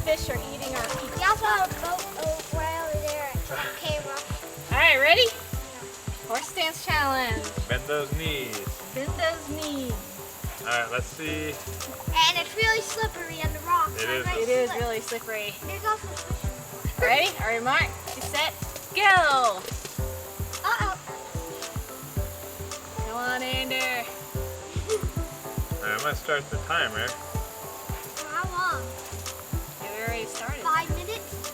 fish are eating our feet. We also have a boat right over there on camera. Alright, ready? Horse stance challenge. Bend those knees. Bend those knees. Alright, let's see. And it's really slippery on the rocks. It is. It is really slippery. There's also fish. Ready? Alright, Mark. Get set. Go! Uh-oh. Come on, Ander. Alright, I'm gonna start the timer. How long? Yeah, we already started. 5 minutes?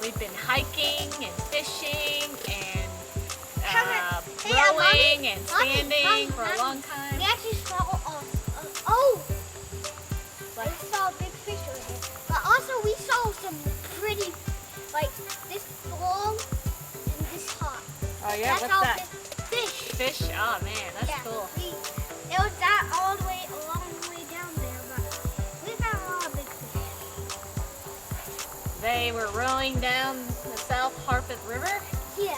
We've been hiking and fishing and Mommy, rowing and standing for a long time. We actually saw oh! We saw a big fish over here. But also we saw some pretty, like this long and this hot. Oh yeah, That's what's all that? Fish. Fish? Oh man, that's Yeah, cool. It was that all the way, along the way down there, but we found a lot of big fish. They were rowing down the South Harpeth River. Yeah.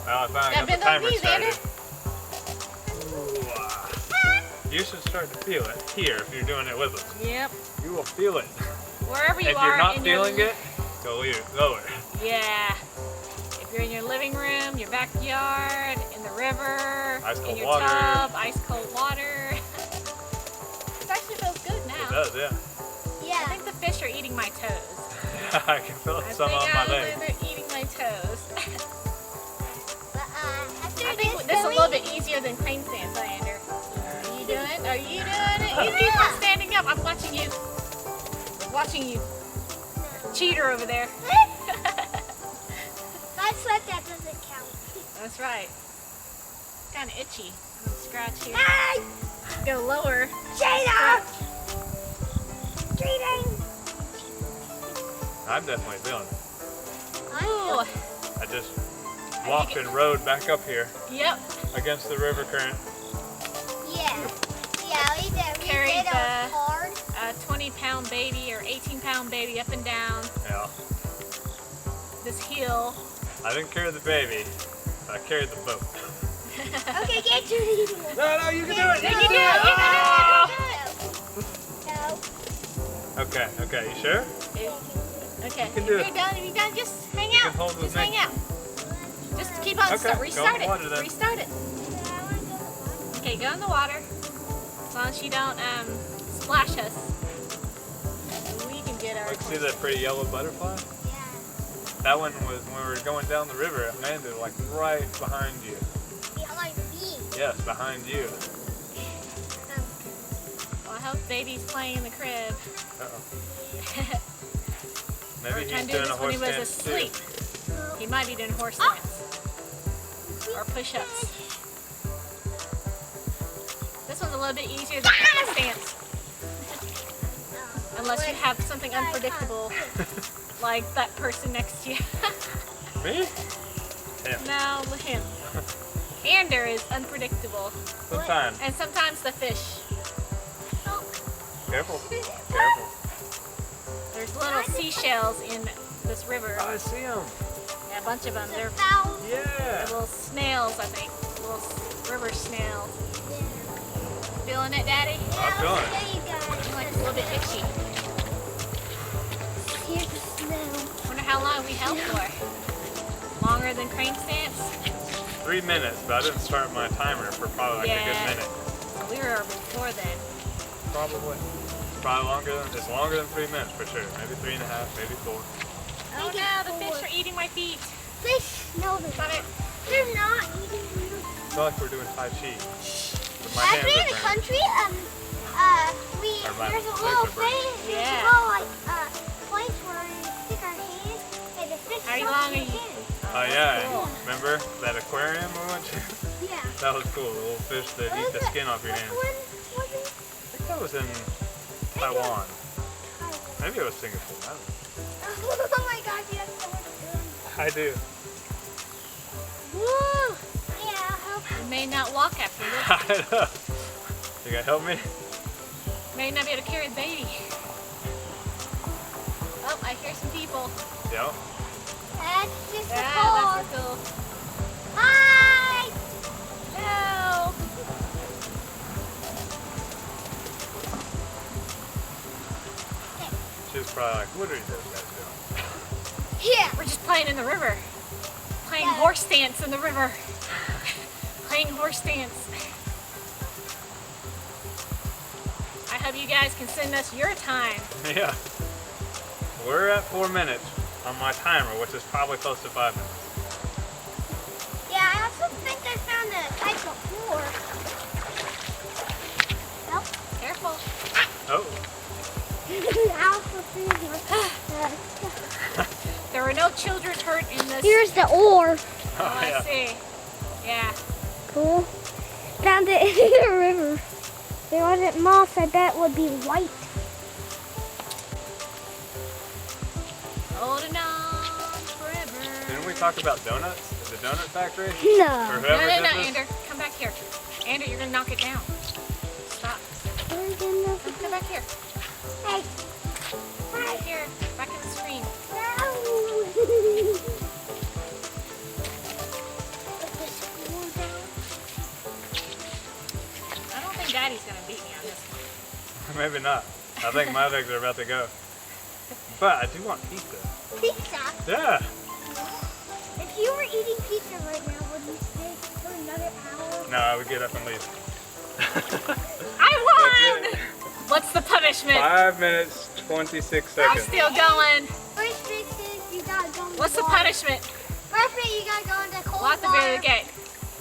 Well, I finally got the bend those timer knees, started. Ander. You should start to feel it here if you're doing it with us. Yep. You will feel it. Wherever you If are you're not in feeling your... it, go lower. Yeah. If you're in your living room, your backyard, in the river, Ice in cold your water. tub, ice cold water. It actually feels good now. It does, yeah. I Yeah. think the fish are eating my toes. I can feel I some think on my leg. they're eating my toes. But after I think this is a little bit easier than crane stance, Ander. Are you doing it? Are you doing it? You keep on standing up. I'm watching you. Watching you. Cheater over there. I said that doesn't count. That's right. It's kind of itchy. I'm gonna scratch here. Hey! Go lower. Cheater! Cheating! I'm definitely feeling it. Ooh. I just walked and rode back up here Yep. against the river current. Yeah. Yeah, we did. We Carried did. It was the- hard. A 20-pound baby or 18-pound baby up and down Yeah. this hill. I didn't carry the baby, I carried the boat. Okay, get to the No, you can do it! You can do it! You No. Okay, you sure? can do it! Okay, You can if do you're it. done, just hang You out. can hold with Just me. hang out. Just keep on, Okay, go restart in the water it. then. Restart it. Okay, go in the water. As long as you don't splash us. We can get our... Look, see that pretty yellow butterfly? That one was, when we were going down the river, it landed like right behind you. Behind me. Yes, behind you. Well, I hope baby's playing in the crib. Uh-oh. Maybe We're he's trying to do doing this a when he horse was stance too. asleep. He might be doing horse stance. Or push-ups. This one's a little bit easier than crane stance. Unless you have something unpredictable, like that person next to you. Me? Him. No, him. Ander is unpredictable. Sometimes. And sometimes the fish. Careful. Careful. There's little seashells in this river. Oh, I see him. Yeah, a bunch of them. They're Yeah. little snails, I think. Little river snails. Feeling it, Daddy? I'm feeling it. There you go. Seems like it's a little bit itchy. Here's the snow. Wonder how long we held for. Longer than crane stance? 3 minutes, but I didn't start my timer for probably like a good minute. So we were before then. Probably. Probably it's longer than 3 minutes for sure. Maybe 3.5, maybe 4. Oh no, the fish are eating my feet. Fish? No, they're Got not. it. They're not eating you. I feel like we're doing Tai Chi. With my hands Actually, in are the burning. country, Or my there's a legs little are burning. thing, there's Yeah. a little, like, place where we stick our hands, and the fish How jump long in are the you? hand. Oh yeah, Cool. remember that aquarium we went to? Yeah. That was cool, the little fish that What eat was the it? skin off your Which hand. one was it? I think that was in Taiwan. Maybe it was Singapore, I don't know. Oh my gosh, you have so much food. I do. Woo! Yeah, I'll help We may not walk after this. I know. You gonna help me? May not be able to carry the baby. Oh, I hear some people. Yeah. That's just a Yeah, car. that's cool. Hi! No! was probably like, what are those guys doing? Yeah. We're just playing in the river. Playing Yeah. horse dance in the river. Playing horse dance. I hope you guys can send us your time. Yeah. We're at 4 minutes on my timer, which is probably close to 5 minutes. Yeah, I also think I found a type of floor. Nope. Careful. Oh, I also think There were no children hurt in this. here's the ore. Oh, I yeah. see. Yeah. Cool. Found it in the river. There wasn't moss, I bet would be white. Holding on forever. Didn't we talk about donuts? The donut factory? Or No. No, whoever no, did no, this? Ander. Come back here. Ander, you're going to knock it down. Stop. Come back here. Hey. Come back here. Back in the screen. I don't think Daddy's going to beat me on this one. Maybe not. I think my legs are about to go. But I do want pizza. Pizza. Yeah. If you were eating pizza right now, would you stay for another hour? No, I would get up and leave. I won! That's it. What's the punishment? 5 minutes, 26 I'm seconds. still going. First fix is you gotta go in What's the water. punishment? First thing you gotta go in the cold We'll have to water. really get.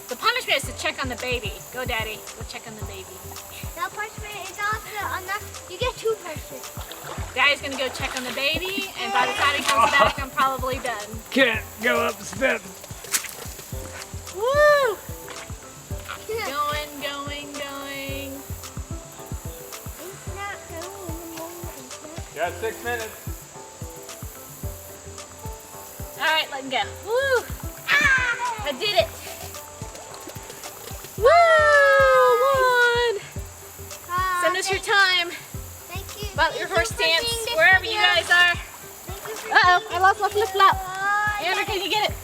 The punishment is to check on the baby. Go, Daddy. Go check on the baby. The punishment is also enough. You get 2 punishments. Daddy's gonna go check on the baby, and by the time he comes back, I'm probably done. Can't go up the steps. Woo! Going, going, going. It's not going. You got 6 minutes. All right, let him go. Woo! Ah! I did it. Woo! Won! Send us your time Thank you. about your Thank horse you for dance, seeing this wherever you video. guys are. Thank you for Uh-oh, seeing I lost my this flip-flop. video. Andrew, can you get it?